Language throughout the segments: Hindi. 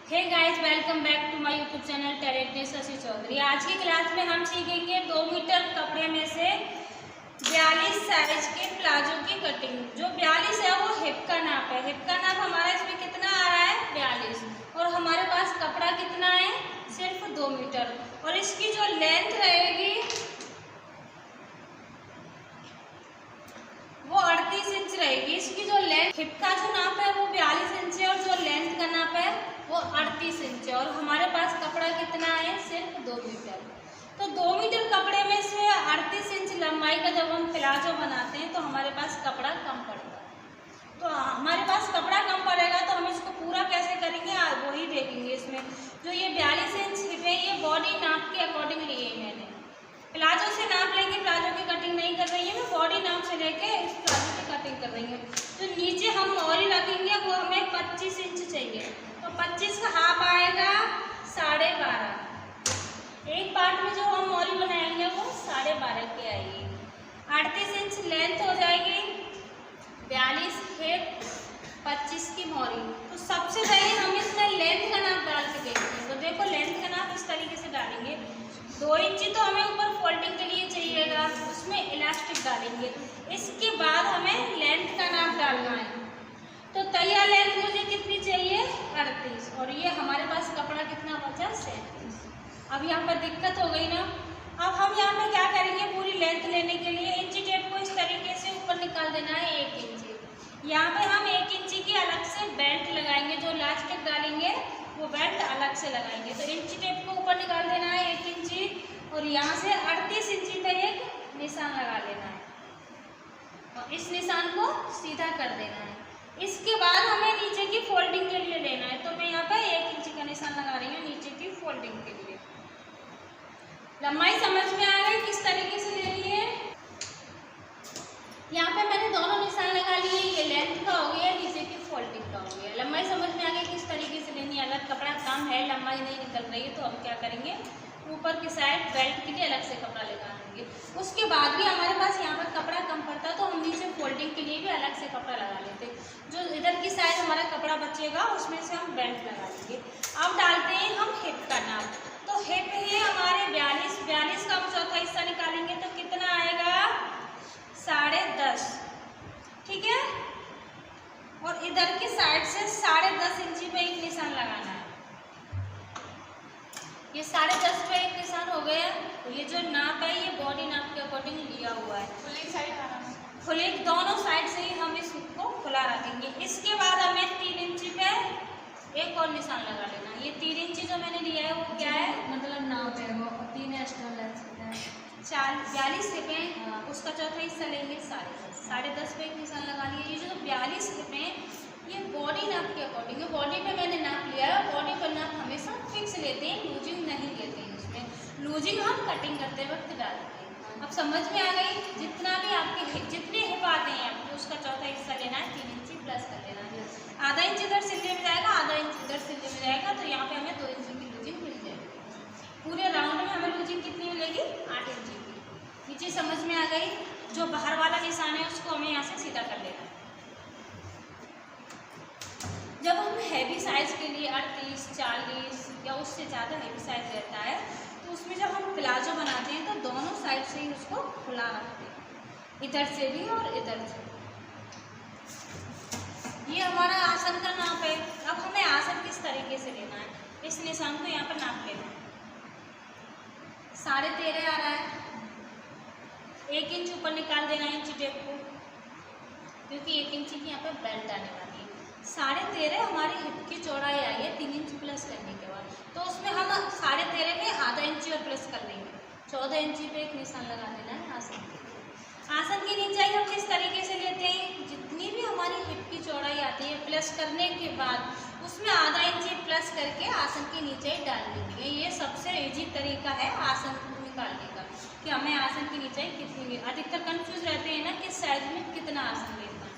Hey guys, welcome back to my YouTube channel talented Shashi Chaudhary. आज की क्लास में हम सीखेंगे 2 मीटर कपड़े में से 42 साइज के प्लाजो की कटिंग। जो 42 है वो हिप का नाप है। हिप का नाप हमारा इसमें कितना आ रहा है 42, और हमारे पास कपड़ा कितना है सिर्फ 2 मीटर। और इसकी जो लेंथ रहेगी वो 38 इंच रहेगी। इसकी जो लेंथ, हिप का जो नाप है वो 42 इंच है और जो लेंथ का नाप है वो 38 इंच है। और हमारे पास कपड़ा कितना है सिर्फ 2 मीटर। तो 2 मीटर कपड़े में से 38 इंच लंबाई का जब हम प्लाजो बनाते हैं तो हमारे पास कपड़ा कम पड़ता है। तो हमारे पास कपड़ा कम पड़ेगा तो हम इसको पूरा कैसे करेंगे वही देखेंगे। इसमें जो ये 42 इंच हिप है ये बॉडी नाप के अकॉर्डिंग लिए है मैंने। प्लाजो से नाप लेंगे, प्लाजो की कटिंग नहीं कर रही है मैं, बॉडी नाप से लेके इस प्लाजो की कटिंग कर रही हूँ। तो नीचे हम मोरी रखेंगे वो हमें 25 इंच चाहिए। तो 25 का हाफ आएगा 12.5। एक पार्ट में जो हम मोरी बनाएंगे वो 12.5 की आएगी। 38 इंच लेंथ हो जाएगी, 42 हिप, 25 की मोरी। तो सबसे पहले हम इसमें लेंथ का नाप डाल के देखेंगे। तो देखो लेंथ का नाप इस तरीके से डालेंगे। 2 इंची तो हमें ऊपर फोल्डिंग के लिए चाहिएगा, उसमें इलास्टिक डालेंगे। इसके बाद हमें लेंथ का नाप डालना है। तो तैयार लेंथ मुझे कितनी चाहिए 38, और ये हमारे पास कपड़ा कितना बचा 37। अब यहाँ पर दिक्कत हो गई ना। अब हम यहाँ पे क्या करेंगे, पूरी लेंथ लेने के लिए इंची टेप को इस तरीके से ऊपर निकाल देना है 1 इंची। यहाँ पे हम 1 इंची की अलग से बेल्ट लगाएंगे, जो इलास्टिक डालेंगे वो बेल्ट अलग से लगाएंगे। तो इंची टेप को ऊपर निकाल देना है 1 इंची, और यहाँ से 38 इंची पे एक निशान लगा लेना है और इस निशान को सीधा कर देना है। इसके बाद हमें नीचे की फोल्डिंग के लिए लेना है। तो मैं यहाँ पे 1 इंची का निशान लगा रही हूँ नीचे की फोल्डिंग के लिए। लंबाई समझ में आ गई किस तरीके से लेनी है। यहाँ पे मैंने दोनों निशान लगा लिए, ये लेंथ का हो गया, नीचे की फोल्डिंग का हो गया। लंबाई समझ में आ गई किस तरीके से लेनी है। अगर कपड़ा कम है, लंबाई नहीं निकल रही है, तो हम क्या करेंगे, ऊपर की साइड बेल्ट के लिए अलग से कपड़ा लगा देंगे। उसके बाद भी हमारे पास यहाँ पर कपड़ा कम पड़ता है तो हम नीचे फोल्डिंग के लिए भी अलग से कपड़ा लगा लेते। जो इधर की साइड हमारा कपड़ा बचेगा उसमें से हम बेल्ट लगा देंगे। अब डालते हैं हम हिप का नाप। तो हिप है हमारे 42 का हम चौथा हिस्सा निकालेंगे तो कितना आएगा 10.5, ठीक है। और इधर की साइड से 10.5 इंची पे एक निशान लगाना है। ये 10.5 पे एक निशान हो गया। तो ये जो नाप है ये बॉडी नाप के अकॉर्डिंग लिया हुआ है। खुले दोनों साइड से ही हम इसको खुला रखेंगे। इसके बाद हमें 3 इंची पे एक और निशान लगा लेना। ये 3 इंची जो मैंने लिया है वो क्या है, मतलब नाप है वो 3 एक्स्ट्रा लेंथ है। 42 हिप है, उसका चौथा हिस्सा लेंगे 10.5 पे एक निशान लगा लिया। ये जो 42 हिप है ये बॉडी नाप के अकॉर्डिंग है। बॉडी पे मैंने नाप लिया है। बॉडी पर नाप हमेशा फिक्स लेते हैं, लूजिंग नहीं लेते हैं। इसमें लूजिंग हम कटिंग करते वक्त डालते हैं। अब समझ में आ गई। जितना भी आपके जितने हिप आते हैं आपको उसका चौथा हिस्सा लेना है, 3 इंची प्लस कर लेना है। आधा इंच इधर सिले में जाएगा, आधा इंच इधर सिले में जाएगा, तो यहाँ पे हमें 2 इंची की लूजिंग मिल जाएगी। पूरे राउंड में हमें लूजिंग कितनी मिलेगी 8 इंची की। नीचे समझ में आ गई। जो बाहर वाला निशान है उसको हमें यहाँ से सीधा कर लेना है। जब हम हैवी साइज के लिए 38, 40 या उससे ज़्यादा हैवी साइज रहता है तो उसमें जब हम प्लाजो बनाते हैं तो दोनों साइड से ही उसको खुला रखते हैं, इधर से भी और इधर से। ये हमारा आसन का नाप है। अब हमें आसन किस तरीके से लेना है, इस निशान को यहाँ पर नाप लेना है। 13.5 आ रहा है, 1 इंच ऊपर निकाल देना है इंची टेप को, क्योंकि 1 इंची की यहाँ पर बेल्ट आने वाली है। 13.5 हमारी हिप की चौड़ाई आई है 3 इंच प्लस करने के बाद। तो उसमें हम 13.5 में आधा इंची और प्लस कर लेंगे। 14 इंची पे एक निशान लगा देना है आसन के। आसन की नीचाई हम किस तरीके से लेते हैं, जितनी भी हमारी हिप की चौड़ाई आती है प्लस करने के बाद उसमें आधा इंची प्लस करके आसन की नीचाई डाल देंगे। ये सबसे ईजी तरीका है आसन को निकालने का, कि हमें आसन की नीचाई कितनी। अधिकतर कंफ्यूज रहते हैं ना किस साइज में कितना आसन लेना है।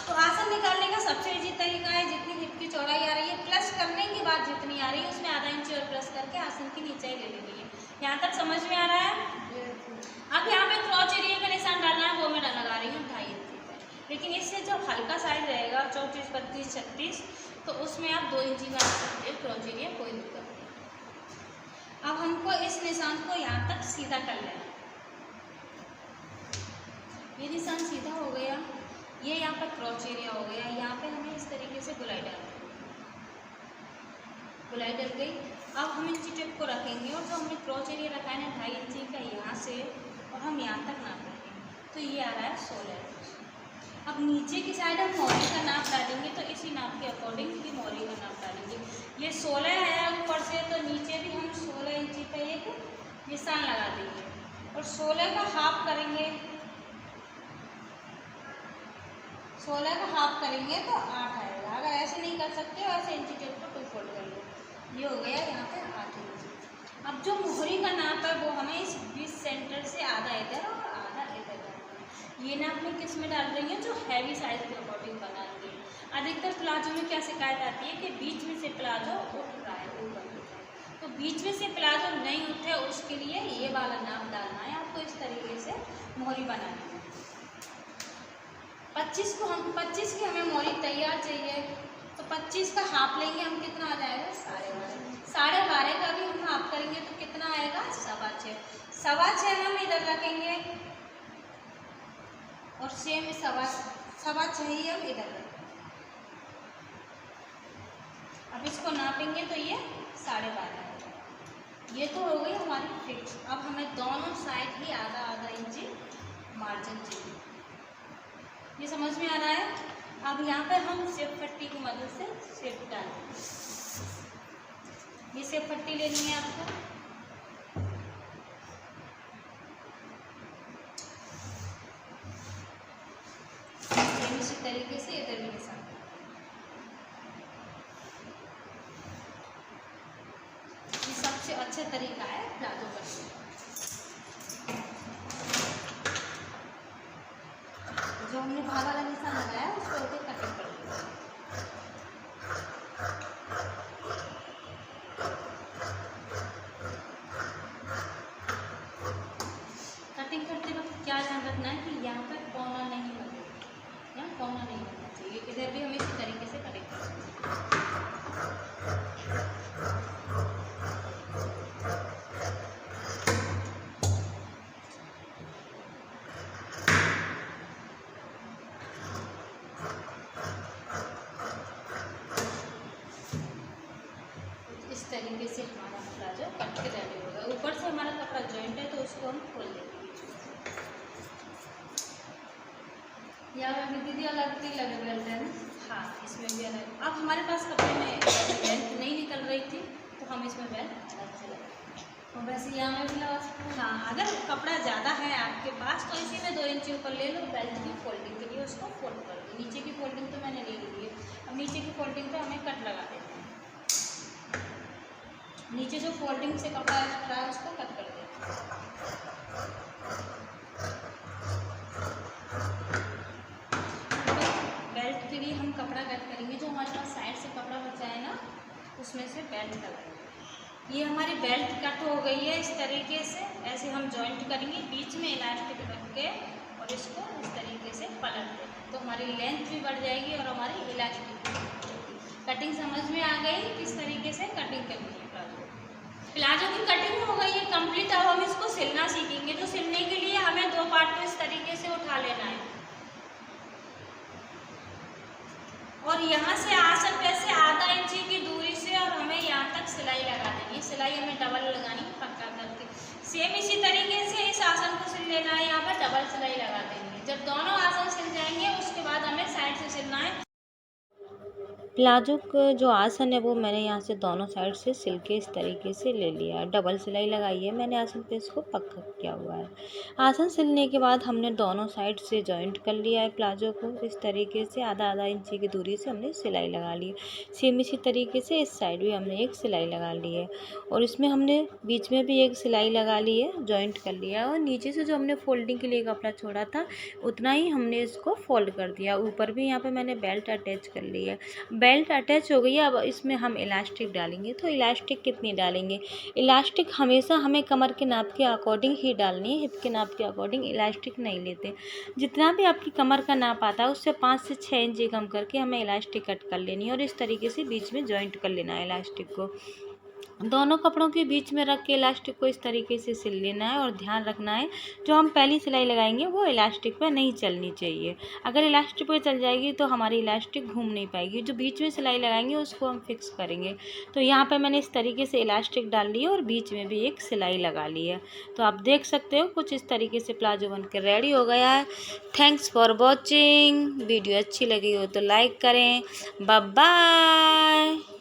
तो आसन निकालने का सबसे इजी तरीका है, जितनी हिप की चौड़ाई आ रही है प्लस करने के बाद जितनी आ रही है उसमें आधा इंची और प्लस करके आसन की नीचाई ले लेनी है। यहाँ तक समझ में आ रहा है। अब यहाँ पे क्रॉच एरिया का निशान डालना है, वो मैं लगा रही हूँ 2.5 इंची पे। लेकिन इससे जो हल्का साइज रहेगा 34, 32, 36, तो उसमें आप 2 इंची का क्रॉच एरिया निशान को यहाँ तक सीधा कर लेना। ये निशान सीधा हो गया, ये यहाँ पर क्रॉच एरिया हो गया। यहाँ पे हमें इस तरीके से गुलाई डाल गई। अब हम इंची टेप को रखेंगे और जो हमने क्रॉच एरिया रखा है ना 2.5 इंची का, यहाँ से और हम यहाँ तक नाप लेंगे, तो ये आ रहा है 16 इंच। अब नीचे की साइड हम मोरी का नाप डालेंगे, तो इसी नाप के अकॉर्डिंग ही मोरी का नाप डालेंगे। ये 16 है ऊपर से, तो नीचे भी हम 16 इंची का एक निशान लगा देंगे और 16 का हाफ करेंगे। 16 का हाफ करेंगे तो 8 आएगा। अगर ऐसे नहीं कर सकते वैसे इंची टेप को 2 फोल्ड कर लो। ये हो गया यहाँ पे 8 इंच। अब जो मोहरी का नाप है वो हमें इस 20 सेंटर से आधा इधर और आधा इधर डालना है। ये नाप में किस में डाल रही है, जो हैवी साइज के अकॉर्डिंग बनाएंगे। अधिकतर प्लाजो में क्या शिकायत आती है कि बीच में से प्लाजो उठ रहा है, ऊपर उठ रहा है, तो बीच में से प्लाजो नहीं उठे उसके लिए ये वाला नाप डालना है आपको। इस तरीके से मोहरी बनानी है। 25 की हमें मोहरी तैयार चाहिए, तो 25 का हाफ लेंगे हम, कितना आ जाएगा 12.5। 12.5 का भी हम हाफ करेंगे तो कितना आएगा 6.25। 6.25 हम इधर रखेंगे और सेम 6.25 ही हम इधर रखेंगे। अब इसको नापेंगे तो ये 12.5 आएगा। ये तो हो गई हमारी फिक्स। अब हमें दोनों साइड ही आधा आधा इंची मार्जिन चाहिए। ये समझ में आ रहा है। अब यहाँ पर हम शेप पट्टी की मदद से शेप डालेंगे। ये शेप पट्टी लेनी है आपको। इसी तरीके से इधर भी निशान। ये सबसे अच्छा तरीका है प्लाजो करने का। जो हमने भाग वाला निशान लगाया है उसको होकर कटिंग कर देंगे। कटिंग करते वक्त क्या ध्यान रखना है कि यहाँ पर कोना नहीं लगेगा, यहाँ कोना नहीं लगना चाहिए। इधर भी हमें इसी तरीके से कटिंग कर देंगे। इस तरीके से हमारा प्लाजो कट के रेडी होगा। ऊपर से हमारा कपड़ा जॉइंट है तो उसको हम खोल देंगे। यार अभी दीदी अलग बेल्ट है ना, हाँ इसमें भी अलग। अब हमारे पास कपड़े में बेल्ट नहीं निकल रही थी तो हम इसमें बेल्ट अलग से लगाएंगे। और वैसे यहाँ में भी लगा सकते हैं। हाँ अगर कपड़ा ज़्यादा है आपके पास तो इसी में 2 इंची ऊपर ले लो। बेल्ट की फोल्डिंग के लिए उसको फोल्ड कर दो। नीचे की फोल्डिंग तो मैंने ले ली है। अब नीचे की फोल्डिंग पे हमें कट लगा देते हैं। नीचे जो फोल्डिंग से कपड़ा रख रहा है उसको कट कर देते हैं। बेल्ट के लिए हम कपड़ा कट करेंगे। जो हमारे पास साइड से कपड़ा बचा है ना उसमें से बेल्ट लगाएंगे। ये हमारी बेल्ट कट हो गई है। इस तरीके से ऐसे हम जॉइंट करेंगे, बीच में इलास्टिक रख के और इसको इस तरीके से पलट देंगे तो हमारी लेंथ भी बढ़ जाएगी और हमारी इलास्टिक। कटिंग समझ में आ गई किस तरीके से कटिंग करनी है। प्लाजो की कटिंग हो गई है कंप्लीट। अब हम इसको सिलना सीखेंगे। तो सिलने के लिए हमें 2 पार्ट को इस तरीके से उठा लेना है और यहाँ से आसन पे से आधा इंची की दूरी से और हमें यहाँ तक सिलाई लगा देनी है। सिलाई हमें डबल लगानी है पक्का करके। सेम इसी तरीके से इस आसन को सिल लेना है। यहाँ पर डबल सिलाई लगा देंगे। जब दोनों आसन सिल जाएंगे उसके बाद हमें साइड से सिलना है। प्लाजो का जो आसन है वो मैंने यहाँ से दोनों साइड से सिल के इस तरीके से ले लिया है। डबल सिलाई लगाई है मैंने आसन पे, इसको पक्का किया हुआ है। आसन सिलने के बाद हमने दोनों साइड से जॉइंट कर लिया है प्लाजो को। इस तरीके से आधा आधा इंची की दूरी से हमने सिलाई लगा ली है। सेम इसी तरीके से इस साइड भी हमने एक सिलाई लगा ली है और इसमें हमने बीच में भी एक सिलाई लगा ली है, जॉइंट कर लिया। और नीचे से जो हमने फोल्डिंग के लिए कपड़ा छोड़ा था उतना ही हमने इसको फोल्ड कर दिया। ऊपर भी यहाँ पर मैंने बेल्ट अटैच कर ली है। बेल्ट अटैच हो गई है। अब इसमें हम इलास्टिक डालेंगे। तो इलास्टिक कितनी डालेंगे? इलास्टिक हमेशा हमें कमर के नाप के अकॉर्डिंग ही डालनी है। हिप के नाप के अकॉर्डिंग इलास्टिक नहीं लेते। जितना भी आपकी कमर का नाप आता है उससे 5 से 6 इंची कम करके हमें इलास्टिक कट कर लेनी है और इस तरीके से बीच में जॉइंट कर लेना है इलास्टिक को। दोनों कपड़ों के बीच में रख के इलास्टिक को इस तरीके से सिल लेना है और ध्यान रखना है जो हम पहली सिलाई लगाएंगे वो इलास्टिक पे नहीं चलनी चाहिए। अगर इलास्टिक पे चल जाएगी तो हमारी इलास्टिक घूम नहीं पाएगी। जो बीच में सिलाई लगाएंगे उसको हम फिक्स करेंगे। तो यहाँ पे मैंने इस तरीके से इलास्टिक डाल ली है और बीच में भी एक सिलाई लगा ली है। तो आप देख सकते हो कुछ इस तरीके से प्लाजो बन के रेडी हो गया है। Thanks for watching. वीडियो अच्छी लगी हो तो लाइक करें। Bye bye.